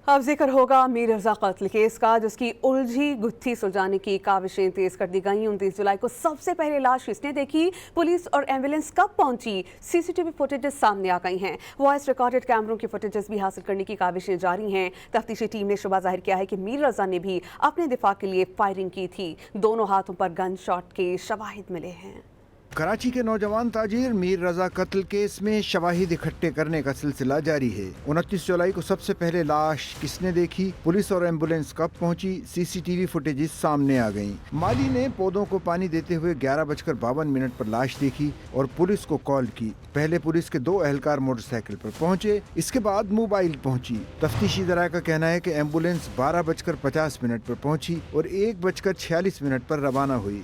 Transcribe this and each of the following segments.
अब जिक्र होगा मीर रजा कत्ल केस का, जिसकी उलझी गुत्थी सुलझाने की काविशें तेज कर दी गई। 29 जुलाई को सबसे पहले लाश किसने देखी, पुलिस और एम्बुलेंस कब पहुंची, सीसीटीवी फुटेजेस सामने आ गई हैं। वॉइस रिकॉर्डेड कैमरों की फुटेजेस भी हासिल करने की काविशें जारी हैं। तफ्तीशी टीम ने शुबा जाहिर किया है कि मीर रजा ने भी अपने दिफा के लिए फायरिंग की थी। दोनों हाथों पर गन शॉट के शवाहिद मिले हैं। कराची के नौजवान ताजिर मीर रजा कत्ल केस में शवाहिद इकट्ठे करने का सिलसिला जारी है। 29 जुलाई को सबसे पहले लाश किसने देखी, पुलिस और एम्बुलेंस कब पहुंची, सीसीटीवी फुटेजेस सामने आ गईं। माली ने पौधों को पानी देते हुए 11:52 पर लाश देखी और पुलिस को कॉल की। पहले पुलिस के 2 एहलकार मोटरसाइकिल पर पहुंचे, इसके बाद मोबाइल पहुंची। तफ्तीशी जराये का कहना है कि एम्बुलेंस 12:50 पर पहुंची और 1:46 पर रवाना हुई।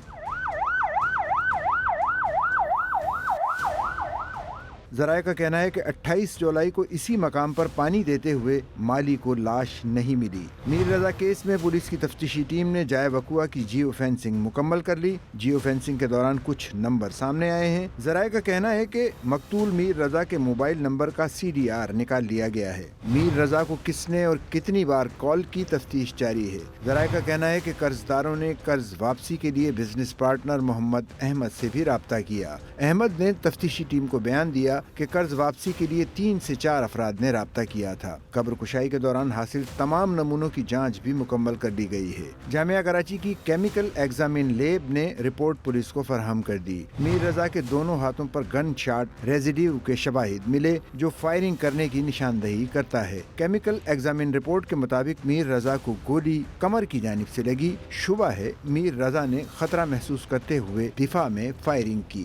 जराये का कहना है कि 28 जुलाई को इसी मकाम पर पानी देते हुए माली को लाश नहीं मिली। मीर रजा केस में पुलिस की तफ्तीशी टीम ने जाए वकुआ की जियो फेंसिंग मुकम्मल कर ली। जियो फेंसिंग के दौरान कुछ नंबर सामने आए हैं। जराये का कहना है कि मकतूल मीर रजा के मोबाइल नंबर का CDR निकाल लिया गया है। मीर रजा को किसने और कितनी बार कॉल की, तफ्तीश जारी है। जराये का कहना है कि कर्जदारों ने कर्ज वापसी के लिए बिजनेस पार्टनर मोहम्मद अहमद से भी राब्ता किया। अहमद ने तफ्तीशी टीम को बयान दिया कि कर्ज वापसी के लिए 3 से 4 अफराद ने राब्ता किया था। कब्र कुशाई के दौरान हासिल तमाम नमूनों की जांच भी मुकम्मल कर दी गई है। जामिया कराची की केमिकल एग्जामिन लैब ने रिपोर्ट पुलिस को फराहम कर दी। मीर रजा के दोनों हाथों पर गन शॉट रेजिड्यू के शवाहिद मिले, जो फायरिंग करने की निशानदही करता है। केमिकल एग्जामिन रिपोर्ट के मुताबिक मीर रजा को गोली कमर की जानिब से लगी। शुबा है मीर रजा ने खतरा महसूस करते हुए दिफा में फायरिंग की।